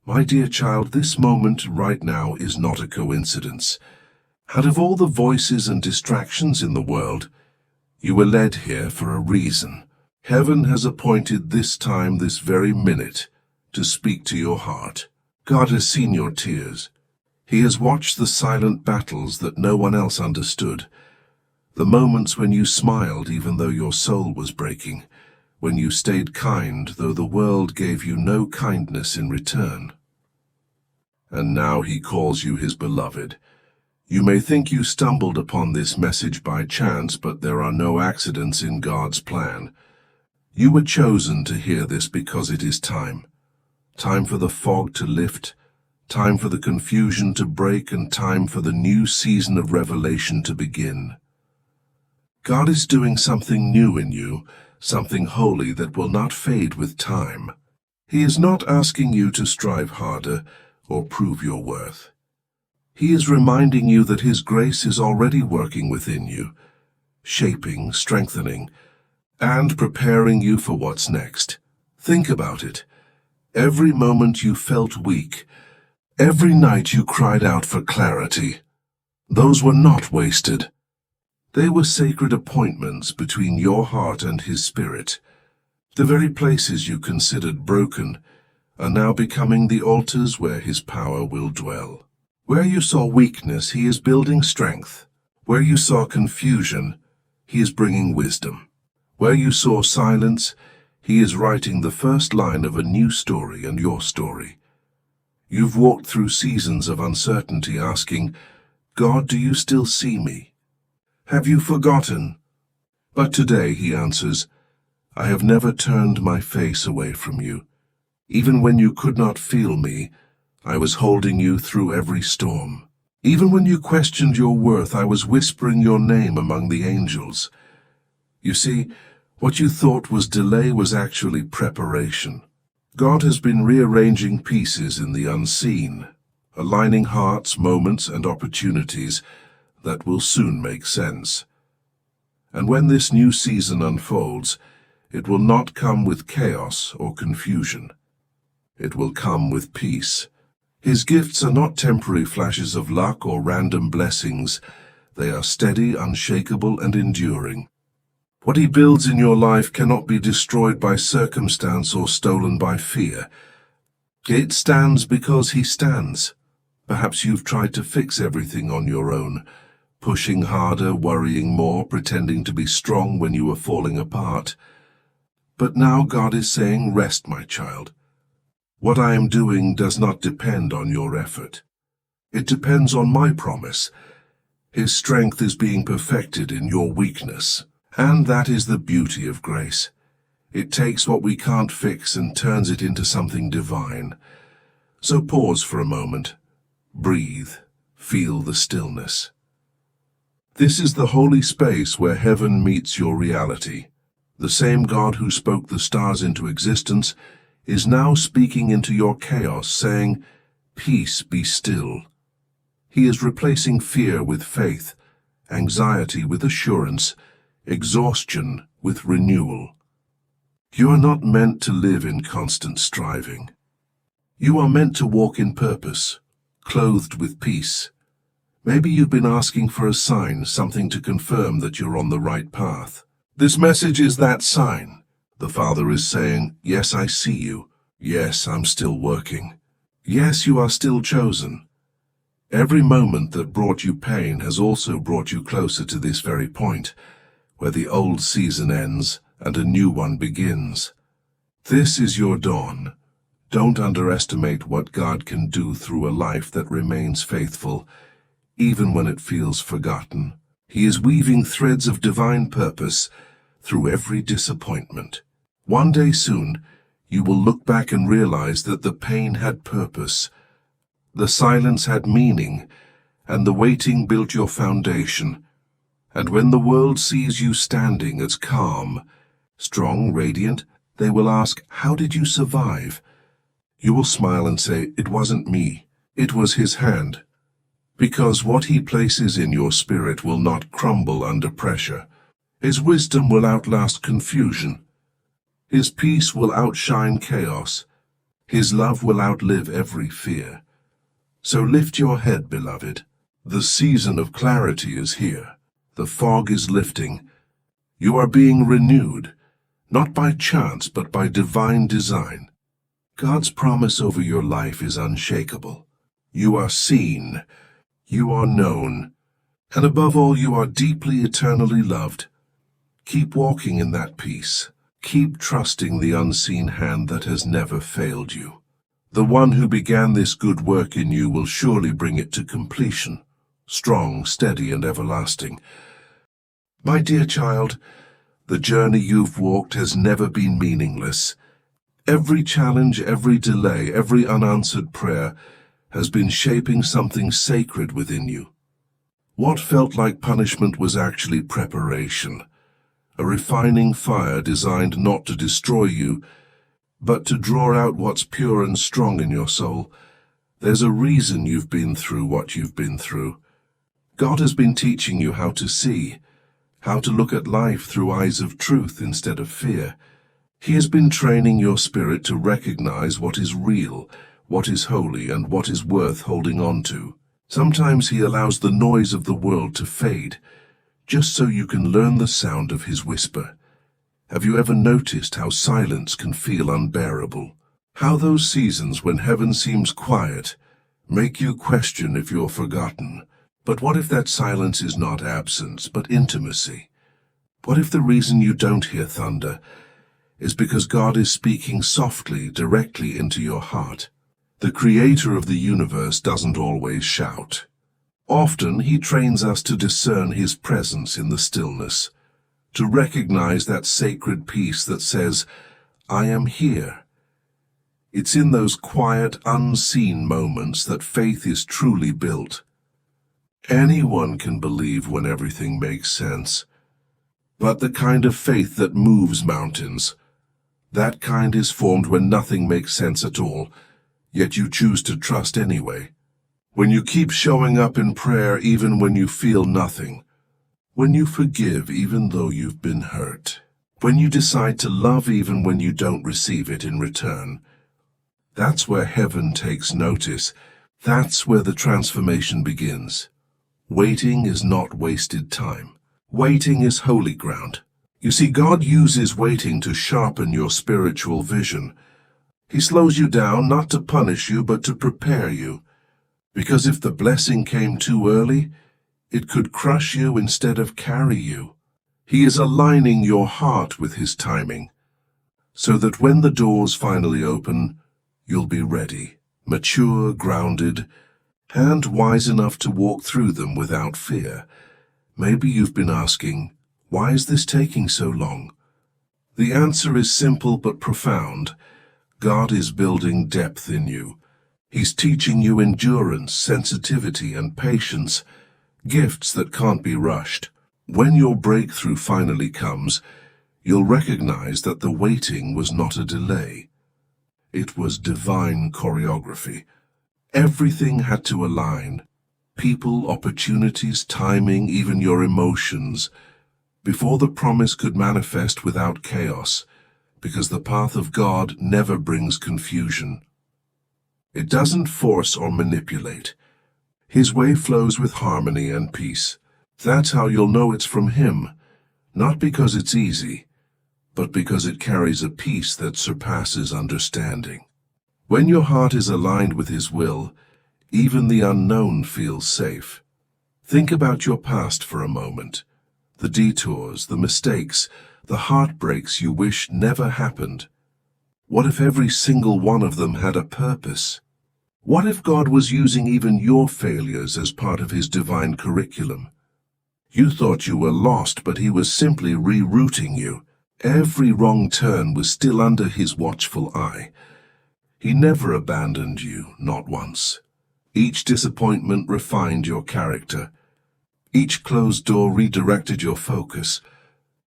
My dear child, this moment right now is not a coincidence. Out of all the voices and distractions in the world, you were led here for a reason. Heaven has appointed this time, this very minute, to speak to your heart. God has seen your tears. He has watched the silent battles that no one else understood. The moments when you smiled even though your soul was breaking. When you stayed kind though the world gave you no kindness in return. And now he calls you his beloved. You may think you stumbled upon this message by chance, but there are no accidents in God's plan. You were chosen to hear this because it is time. Time for the fog to lift, time for the confusion to break, and time for the new season of revelation to begin. God is doing something new in you, something holy that will not fade with time. He is not asking you to strive harder or prove your worth. He is reminding you that His grace is already working within you, shaping, strengthening, and preparing you for what's next. Think about it. Every moment you felt weak, every night you cried out for clarity, those were not wasted. They were sacred appointments between your heart and His Spirit. The very places you considered broken are now becoming the altars where His power will dwell. Where you saw weakness, He is building strength. Where you saw confusion, He is bringing wisdom. Where you saw silence, He is writing the first line of a new story and your story. You've walked through seasons of uncertainty asking, God, do you still see me? Have you forgotten? But today He answers, I have never turned my face away from you. Even when you could not feel me, I was holding you through every storm. Even when you questioned your worth, I was whispering your name among the angels. You see, what you thought was delay was actually preparation. God has been rearranging pieces in the unseen, aligning hearts, moments, and opportunities that will soon make sense. And when this new season unfolds, it will not come with chaos or confusion. It will come with peace. His gifts are not temporary flashes of luck or random blessings. They are steady, unshakable, and enduring. What He builds in your life cannot be destroyed by circumstance or stolen by fear. It stands because He stands. Perhaps you've tried to fix everything on your own, pushing harder, worrying more, pretending to be strong when you were falling apart. But now God is saying, rest, my child. What I am doing does not depend on your effort. It depends on my promise. His strength is being perfected in your weakness. And that is the beauty of grace. It takes what we can't fix and turns it into something divine. So pause for a moment. Breathe. Feel the stillness. This is the holy space where heaven meets your reality. The same God who spoke the stars into existence is now speaking into your chaos, saying, peace, be still. He is replacing fear with faith, anxiety with assurance, exhaustion with renewal. You are not meant to live in constant striving. You are meant to walk in purpose, clothed with peace. Maybe you've been asking for a sign, something to confirm that you're on the right path. This message is that sign. The Father is saying, yes, I see you. Yes, I'm still working. Yes, you are still chosen. Every moment that brought you pain has also brought you closer to this very point, where the old season ends and a new one begins. This is your dawn. Don't underestimate what God can do through a life that remains faithful, even when it feels forgotten. He is weaving threads of divine purpose through every disappointment. One day soon, you will look back and realize that the pain had purpose, the silence had meaning, and the waiting built your foundation. And when the world sees you standing as calm, strong, radiant, they will ask, how did you survive? You will smile and say, it wasn't me, it was His hand. Because what He places in your spirit will not crumble under pressure. His wisdom will outlast confusion. His peace will outshine chaos. His love will outlive every fear. So lift your head, beloved. The season of clarity is here. The fog is lifting. You are being renewed, not by chance, but by divine design. God's promise over your life is unshakable. You are seen, you are known, and above all, you are deeply, eternally loved. Keep walking in that peace. Keep trusting the unseen hand that has never failed you. The one who began this good work in you will surely bring it to completion, strong, steady, and everlasting. My dear child, the journey you've walked has never been meaningless. Every challenge, every delay, every unanswered prayer has been shaping something sacred within you. What felt like punishment was actually preparation, a refining fire designed not to destroy you, but to draw out what's pure and strong in your soul. There's a reason you've been through what you've been through. God has been teaching you how to see, how to look at life through eyes of truth instead of fear. He has been training your spirit to recognize what is real, what is holy, and what is worth holding on to. Sometimes he allows the noise of the world to fade, just so you can learn the sound of his whisper. Have you ever noticed how silence can feel unbearable? How those seasons when heaven seems quiet make you question if you're forgotten? But what if that silence is not absence, but intimacy? What if the reason you don't hear thunder is because God is speaking softly, directly into your heart? The Creator of the universe doesn't always shout. Often he trains us to discern his presence in the stillness, to recognize that sacred peace that says, I am here. It's in those quiet, unseen moments that faith is truly built. Anyone can believe when everything makes sense, but the kind of faith that moves mountains, that kind is formed when nothing makes sense at all, yet you choose to trust anyway. When you keep showing up in prayer even when you feel nothing, when you forgive even though you've been hurt, when you decide to love even when you don't receive it in return, that's where heaven takes notice. That's where the transformation begins. Waiting is not wasted time. Waiting is holy ground. You see, God uses waiting to sharpen your spiritual vision. He slows you down not to punish you, but to prepare you. Because if the blessing came too early, it could crush you instead of carry you. He is aligning your heart with his timing, so that when the doors finally open, you'll be ready, mature, grounded, and wise enough to walk through them without fear. Maybe you've been asking, why is this taking so long? The answer is simple but profound. God is building depth in you. He's teaching you endurance, sensitivity, and patience, gifts that can't be rushed. When your breakthrough finally comes, you'll recognize that the waiting was not a delay. It was divine choreography. Everything had to align. People, opportunities, timing, even your emotions, before the promise could manifest without chaos, because the path of God never brings confusion. It doesn't force or manipulate. His way flows with harmony and peace. That's how you'll know it's from him, not because it's easy, but because it carries a peace that surpasses understanding. When your heart is aligned with his will, even the unknown feels safe. Think about your past for a moment. The detours, the mistakes, the heartbreaks you wish never happened. What if every single one of them had a purpose? What if God was using even your failures as part of his divine curriculum? You thought you were lost, but he was simply rerouting you. Every wrong turn was still under his watchful eye. He never abandoned you, not once. Each disappointment refined your character. Each closed door redirected your focus.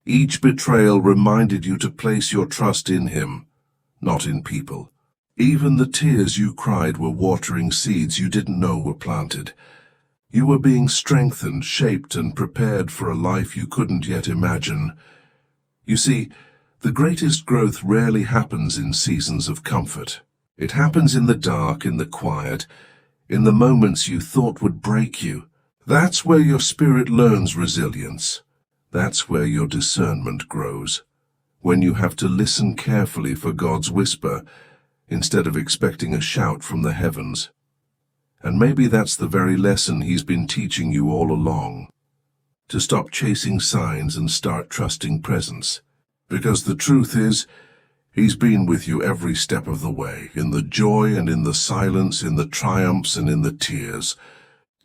Each betrayal reminded you to place your trust in him, not in people. Even the tears you cried were watering seeds you didn't know were planted. You were being strengthened, shaped, and prepared for a life you couldn't yet imagine. You see, the greatest growth rarely happens in seasons of comfort. It happens in the dark, in the quiet, in the moments you thought would break you. That's where your spirit learns resilience. That's where your discernment grows. When you have to listen carefully for God's whisper, instead of expecting a shout from the heavens. And maybe that's the very lesson He's been teaching you all along. To stop chasing signs and start trusting presence. Because the truth is, He's been with you every step of the way, in the joy and in the silence, in the triumphs and in the tears.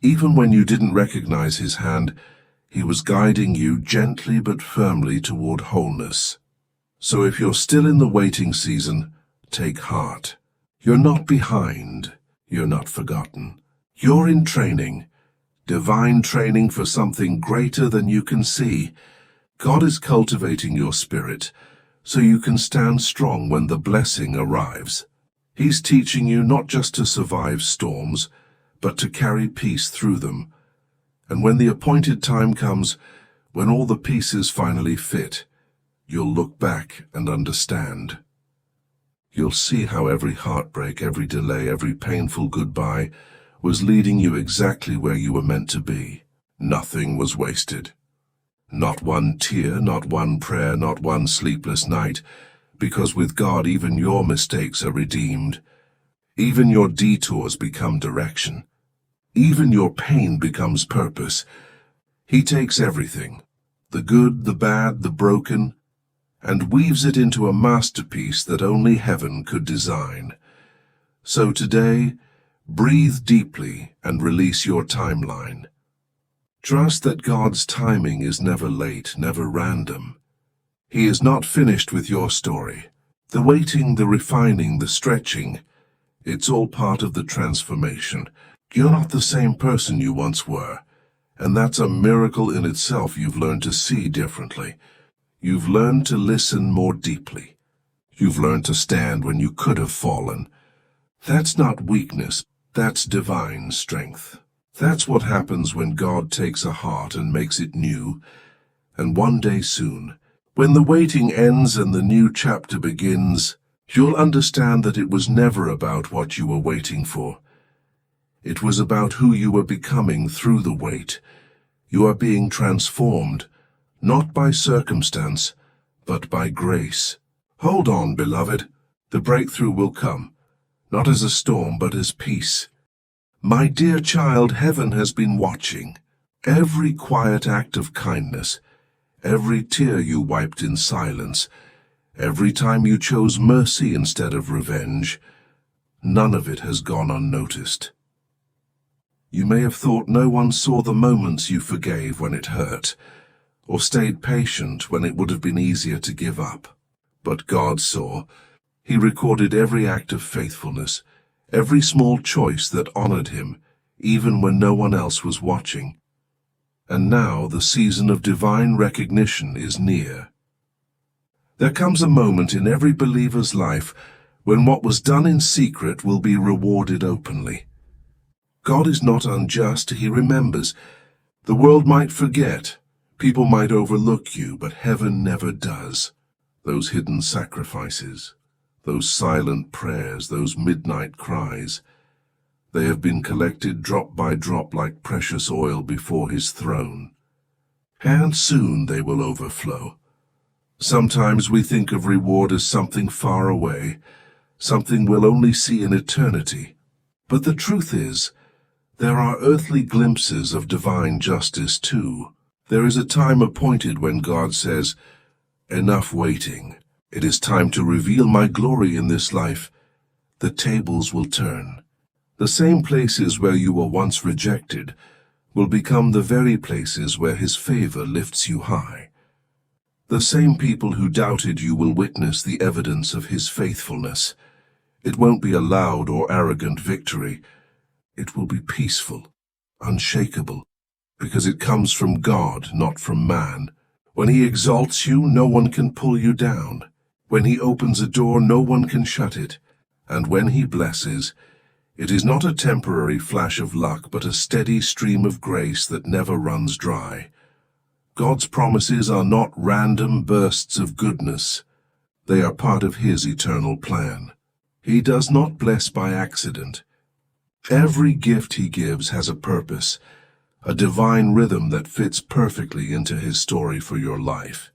Even when you didn't recognize His hand, He was guiding you gently but firmly toward wholeness. So if you're still in the waiting season, take heart. You're not behind. You're not forgotten. You're in training. Divine training for something greater than you can see. God is cultivating your spirit, so you can stand strong when the blessing arrives. He's teaching you not just to survive storms, but to carry peace through them. And when the appointed time comes, when all the pieces finally fit, you'll look back and understand. You'll see how every heartbreak, every delay, every painful goodbye was leading you exactly where you were meant to be. Nothing was wasted. Not one tear, not one prayer, not one sleepless night, because with God even your mistakes are redeemed. Even your detours become direction. Even your pain becomes purpose. He takes everything, the good, the bad, the broken, and weaves it into a masterpiece that only heaven could design. So today, breathe deeply and release your timeline. Trust that God's timing is never late, never random. He is not finished with your story. The waiting, the refining, the stretching, it's all part of the transformation. You're not the same person you once were, and that's a miracle in itself. You've learned to see differently. You've learned to listen more deeply. You've learned to stand when you could have fallen. That's not weakness, that's divine strength. That's what happens when God takes a heart and makes it new. And one day soon, when the waiting ends and the new chapter begins, you'll understand that it was never about what you were waiting for. It was about who you were becoming through the wait. You are being transformed, not by circumstance, but by grace. Hold on, beloved. The breakthrough will come, not as a storm, but as peace. My dear child, heaven has been watching. Every quiet act of kindness, every tear you wiped in silence, every time you chose mercy instead of revenge, none of it has gone unnoticed. You may have thought no one saw the moments you forgave when it hurt, or stayed patient when it would have been easier to give up. But God saw. He recorded every act of faithfulness, every small choice that honored Him, even when no one else was watching. And now the season of divine recognition is near. There comes a moment in every believer's life when what was done in secret will be rewarded openly. God is not unjust. He remembers. The world might forget. People might overlook you, but heaven never does. Those hidden sacrifices, those silent prayers, those midnight cries, they have been collected drop by drop like precious oil before His throne. And soon they will overflow. Sometimes we think of reward as something far away, something we'll only see in eternity. But the truth is, there are earthly glimpses of divine justice too. There is a time appointed when God says, "Enough waiting. It is time to reveal my glory in this life." The tables will turn. The same places where you were once rejected will become the very places where His favor lifts you high. The same people who doubted you will witness the evidence of His faithfulness. It won't be a loud or arrogant victory. It will be peaceful, unshakable, because it comes from God, not from man. When He exalts you, no one can pull you down. When He opens a door, no one can shut it. And when He blesses, it is not a temporary flash of luck, but a steady stream of grace that never runs dry. God's promises are not random bursts of goodness. They are part of His eternal plan. He does not bless by accident. Every gift he gives has a purpose, a divine rhythm that fits perfectly into his story for your life.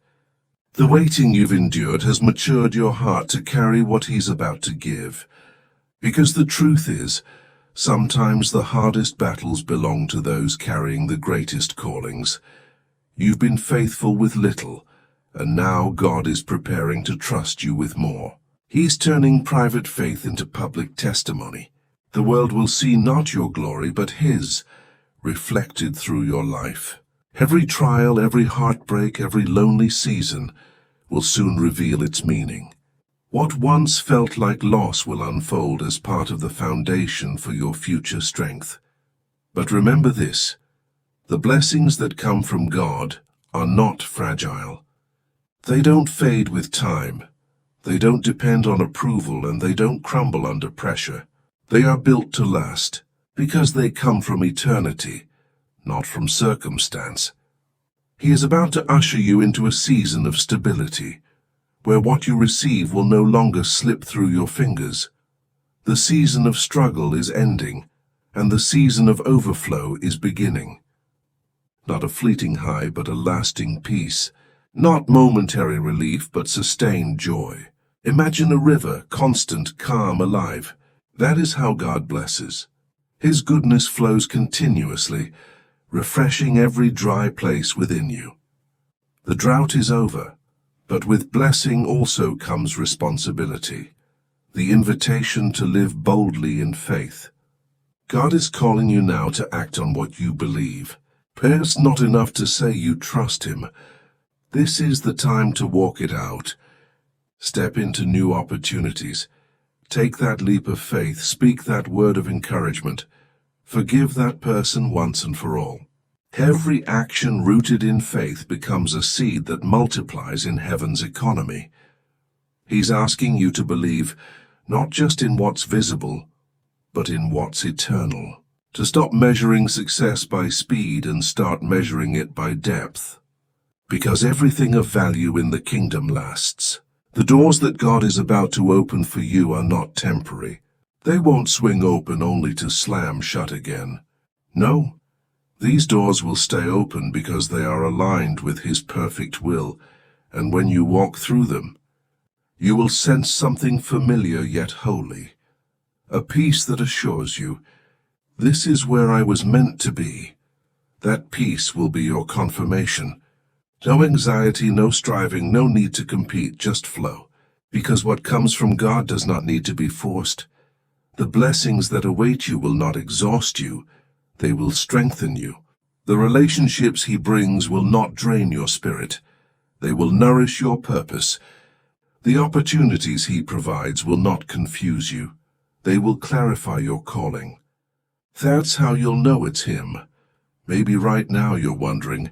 The waiting you've endured has matured your heart to carry what he's about to give. Because the truth is, sometimes the hardest battles belong to those carrying the greatest callings. You've been faithful with little, and now God is preparing to trust you with more. He's turning private faith into public testimony. The world will see not your glory, but his, reflected through your life. Every trial, every heartbreak, every lonely season will soon reveal its meaning. What once felt like loss will unfold as part of the foundation for your future strength. But remember this, the blessings that come from God are not fragile. They don't fade with time. They don't depend on approval, and they don't crumble under pressure. They are built to last, because they come from eternity, not from circumstance. He is about to usher you into a season of stability, where what you receive will no longer slip through your fingers. The season of struggle is ending, and the season of overflow is beginning. Not a fleeting high, but a lasting peace. Not momentary relief, but sustained joy. Imagine a river, constant, calm, alive. That is how God blesses. His goodness flows continuously, refreshing every dry place within you. The drought is over, but with blessing also comes responsibility, the invitation to live boldly in faith. God is calling you now to act on what you believe. Prayer's not enough to say you trust him. This is the time to walk it out. Step into new opportunities. Take that leap of faith, speak that word of encouragement. Forgive that person once and for all. Every action rooted in faith becomes a seed that multiplies in heaven's economy. He's asking you to believe not just in what's visible, but in what's eternal. To stop measuring success by speed and start measuring it by depth. Because everything of value in the kingdom lasts. The doors that God is about to open for you are not temporary. They won't swing open only to slam shut again. No, these doors will stay open because they are aligned with his perfect will, and when you walk through them, you will sense something familiar yet holy. A peace that assures you, this is where I was meant to be. That peace will be your confirmation. No anxiety, no striving, no need to compete, just flow. Because what comes from God does not need to be forced. The blessings that await you will not exhaust you. They will strengthen you. The relationships he brings will not drain your spirit. They will nourish your purpose. The opportunities he provides will not confuse you. They will clarify your calling. That's how you'll know it's him. Maybe right now you're wondering,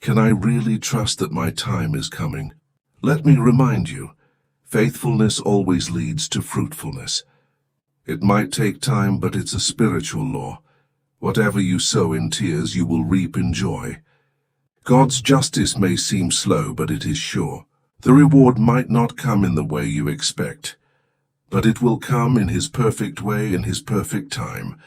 can I really trust that my time is coming? Let me remind you, faithfulness always leads to fruitfulness. It might take time, but it's a spiritual law. Whatever you sow in tears, you will reap in joy. God's justice may seem slow, but it is sure. The reward might not come in the way you expect, but it will come in his perfect way, in his perfect time.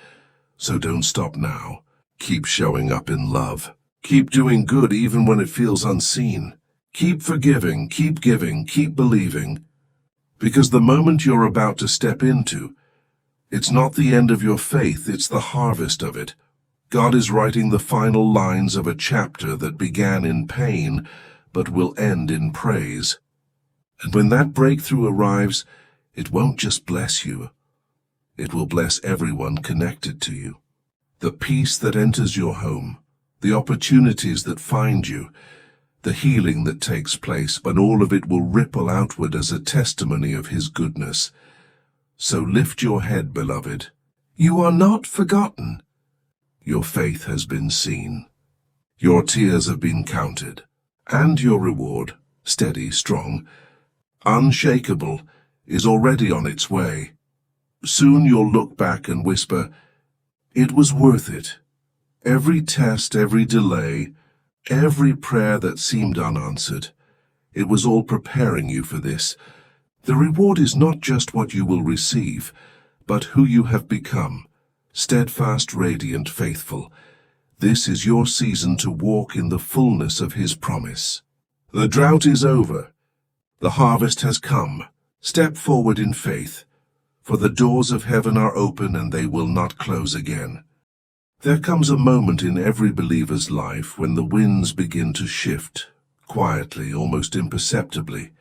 So don't stop now. Keep showing up in love. Keep doing good even when it feels unseen. Keep forgiving, keep giving, keep believing. Because the moment you're about to step into, it's not the end of your faith, it's the harvest of it. God is writing the final lines of a chapter that began in pain, but will end in praise. And when that breakthrough arrives, it won't just bless you. It will bless everyone connected to you. The peace that enters your home, the opportunities that find you, the healing that takes place, but all of it will ripple outward as a testimony of his goodness. So lift your head, beloved. You are not forgotten. Your faith has been seen. Your tears have been counted. And your reward, steady, strong, unshakable, is already on its way. Soon you'll look back and whisper, it was worth it. Every test, every delay, every prayer that seemed unanswered, it was all preparing you for this The reward is not just what you will receive, but who you have become, steadfast, radiant, faithful. This is your season to walk in the fullness of His promise. The drought is over. The harvest has come. Step forward in faith, for the doors of heaven are open and they will not close again. There comes a moment in every believer's life when the winds begin to shift, quietly, almost imperceptibly,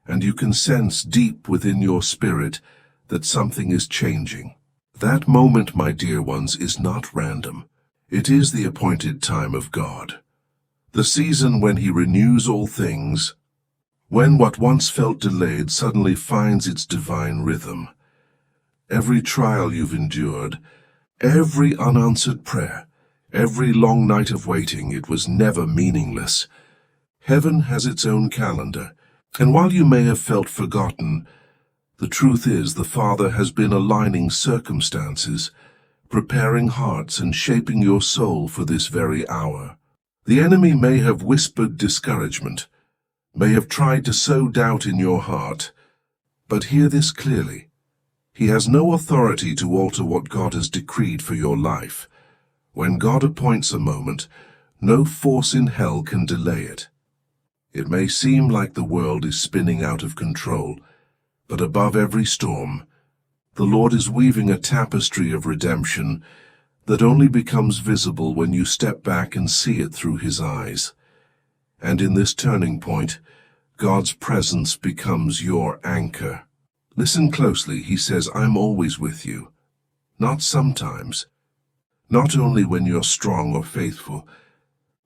and you can sense deep within your spirit that something is changing. That moment, my dear ones, is not random. It is the appointed time of God. The season when He renews all things, when what once felt delayed suddenly finds its divine rhythm. Every trial you've endured, every unanswered prayer, every long night of waiting, it was never meaningless. Heaven has its own calendar, and while you may have felt forgotten, the truth is the Father has been aligning circumstances, preparing hearts and shaping your soul for this very hour. The enemy may have whispered discouragement, may have tried to sow doubt in your heart, but hear this clearly. He has no authority to alter what God has decreed for your life. When God appoints a moment, no force in hell can delay it. It may seem like the world is spinning out of control, but above every storm, the Lord is weaving a tapestry of redemption that only becomes visible when you step back and see it through His eyes. And in this turning point, God's presence becomes your anchor. Listen closely. He says, I'm always with you. Not sometimes. Not only when you're strong or faithful,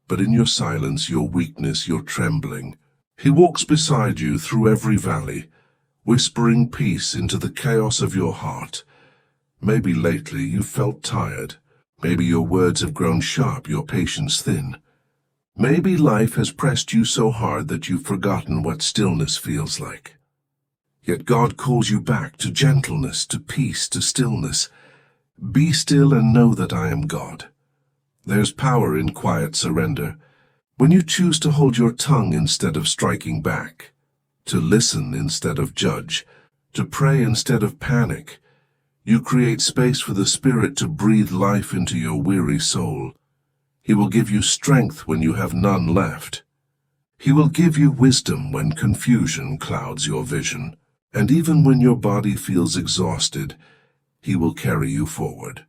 but in your silence, your weakness, your trembling. He walks beside you through every valley, whispering peace into the chaos of your heart. Maybe lately you've felt tired. Maybe your words have grown sharp, your patience thin. Maybe life has pressed you so hard that you've forgotten what stillness feels like. Yet God calls you back to gentleness, to peace, to stillness. Be still and know that I am God. There's power in quiet surrender. When you choose to hold your tongue instead of striking back, to listen instead of judge, to pray instead of panic, you create space for the Spirit to breathe life into your weary soul. He will give you strength when you have none left. He will give you wisdom when confusion clouds your vision. And even when your body feels exhausted, He will carry you forward.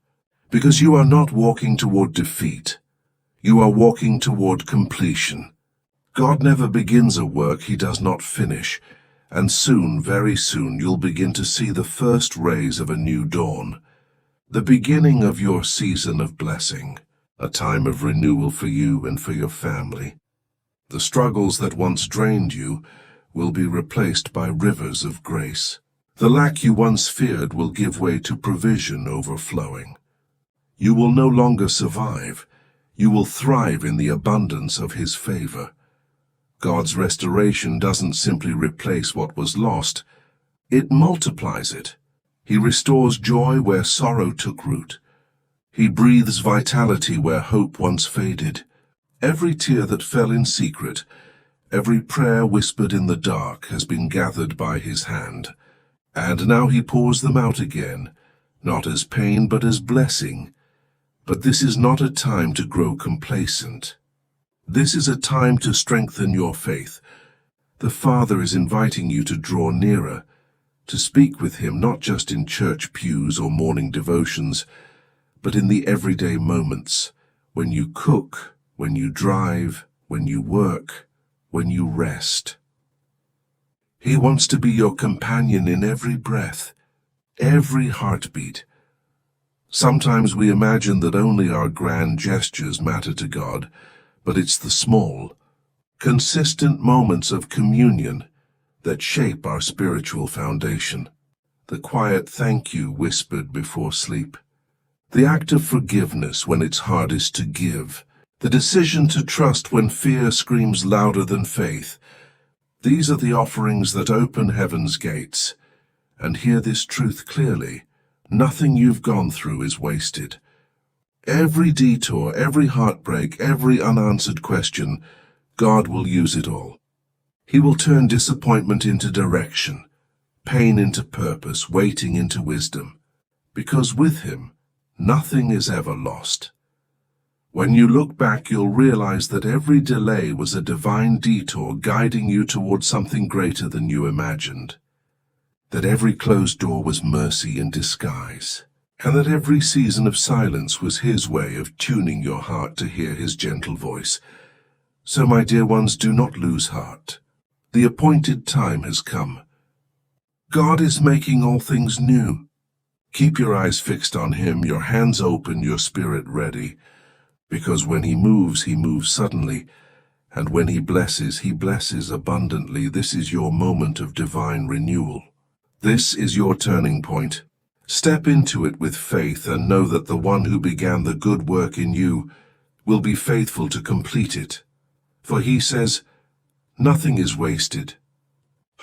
Because you are not walking toward defeat. You are walking toward completion. God never begins a work He does not finish, and soon, very soon, you'll begin to see the first rays of a new dawn, the beginning of your season of blessing, a time of renewal for you and for your family. The struggles that once drained you will be replaced by rivers of grace. The lack you once feared will give way to provision overflowing. You will no longer survive. You will thrive in the abundance of His favor. God's restoration doesn't simply replace what was lost. It multiplies it. He restores joy where sorrow took root. He breathes vitality where hope once faded. Every tear that fell in secret, every prayer whispered in the dark has been gathered by His hand. And now He pours them out again, not as pain but as blessing. But this is not a time to grow complacent. This is a time to strengthen your faith. The Father is inviting you to draw nearer, to speak with Him not just in church pews or morning devotions, but in the everyday moments, when you cook, when you drive, when you work, when you rest. He wants to be your companion in every breath, every heartbeat. Sometimes we imagine that only our grand gestures matter to God, but it's the small, consistent moments of communion that shape our spiritual foundation. The quiet thank you whispered before sleep, the act of forgiveness when it's hardest to give, the decision to trust when fear screams louder than faith. These are the offerings that open heaven's gates. And hear this truth clearly: nothing you've gone through is wasted. Every detour, every heartbreak, every unanswered question, God will use it all. He will turn disappointment into direction, pain into purpose, waiting into wisdom, because with him, nothing is ever lost. When you look back, you'll realize that every delay was a divine detour guiding you towards something greater than you imagined. That every closed door was mercy in disguise, and that every season of silence was his way of tuning your heart to hear his gentle voice. So, my dear ones, do not lose heart. The appointed time has come. God is making all things new. Keep your eyes fixed on him, your hands open, your spirit ready. Because when he moves suddenly, and when he blesses abundantly. This is your moment of divine renewal. This is your turning point. Step into it with faith and know that the one who began the good work in you will be faithful to complete it. For he says, "Nothing is wasted.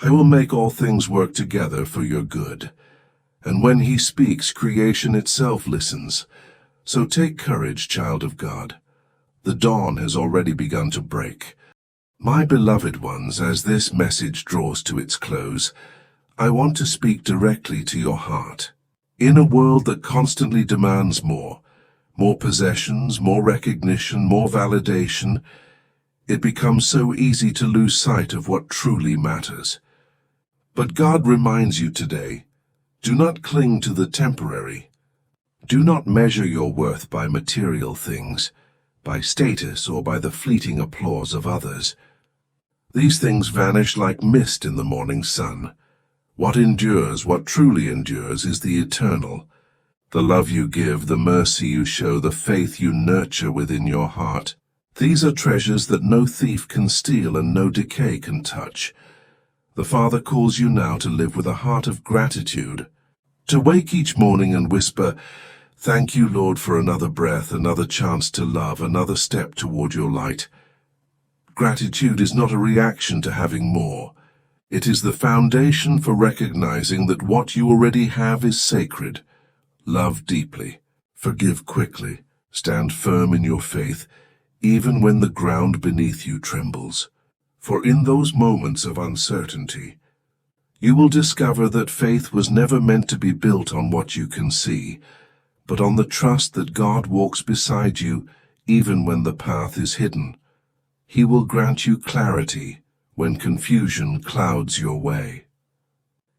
I will make all things work together for your good." And when he speaks, creation itself listens. So take courage, child of God. The dawn has already begun to break. My beloved ones, as this message draws to its close, I want to speak directly to your heart. In a world that constantly demands more possessions, more recognition, more validation, it becomes so easy to lose sight of what truly matters. But God reminds you today, do not cling to the temporary. Do not measure your worth by material things, by status, or by the fleeting applause of others. These things vanish like mist in the morning sun. What endures, what truly endures, is the eternal. The love you give, the mercy you show, the faith you nurture within your heart. These are treasures that no thief can steal and no decay can touch. The Father calls you now to live with a heart of gratitude, to wake each morning and whisper, "Thank you, Lord, for another breath, another chance to love, another step toward your light." Gratitude is not a reaction to having more. It is the foundation for recognizing that what you already have is sacred. Love deeply, forgive quickly, stand firm in your faith, even when the ground beneath you trembles. For in those moments of uncertainty, you will discover that faith was never meant to be built on what you can see, but on the trust that God walks beside you even when the path is hidden. He will grant you clarity when confusion clouds your way.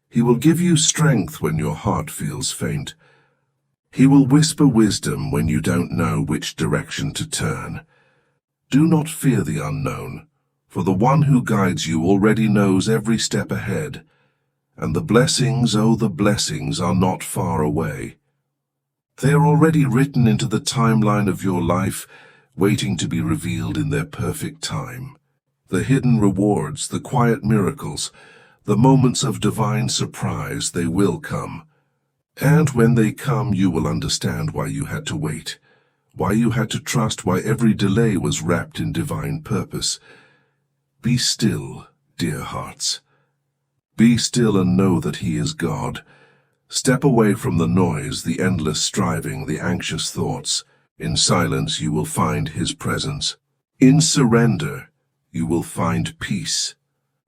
He will give you strength when your heart feels faint. He will whisper wisdom when you don't know which direction to turn. Do not fear the unknown, for the one who guides you already knows every step ahead, and the blessings, oh, the blessings are not far away. They are already written into the timeline of your life, waiting to be revealed in their perfect time. The hidden rewards, the quiet miracles, the moments of divine surprise, they will come. And when they come, you will understand why you had to wait, why you had to trust, why every delay was wrapped in divine purpose. Be still, dear hearts. Be still and know that He is God. Step away from the noise, the endless striving, the anxious thoughts. In silence you will find His presence. In surrender you will find peace.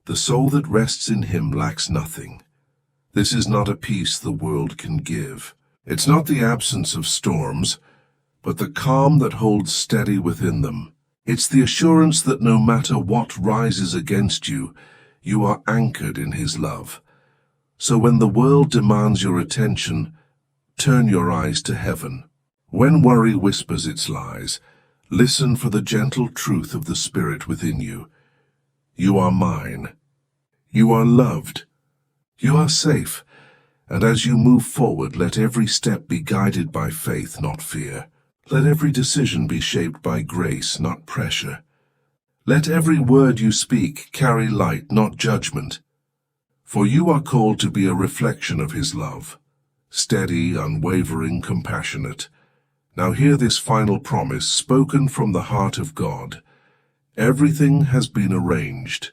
The soul that rests in Him lacks nothing. This is not a peace the world can give. It's not the absence of storms, but the calm that holds steady within them. It's the assurance that no matter what rises against you, you are anchored in His love. So when the world demands your attention, turn your eyes to heaven. When worry whispers its lies, listen for the gentle truth of the Spirit within you. You are mine. You are loved. You are safe. And as you move forward, let every step be guided by faith, not fear. Let every decision be shaped by grace, not pressure. Let every word you speak carry light, not judgment. For you are called to be a reflection of His love, steady, unwavering, compassionate. Now hear this final promise spoken from the heart of God. Everything has been arranged.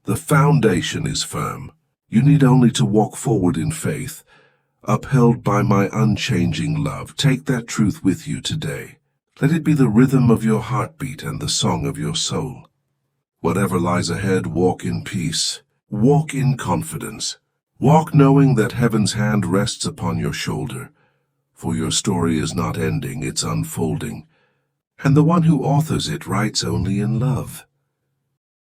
The foundation is firm. You need only to walk forward in faith, upheld by my unchanging love. Take that truth with you today. Let it be the rhythm of your heartbeat and the song of your soul. Whatever lies ahead, walk in peace. Walk in confidence. Walk knowing that heaven's hand rests upon your shoulder, for your story is not ending, it's unfolding, and the one who authors it writes only in love.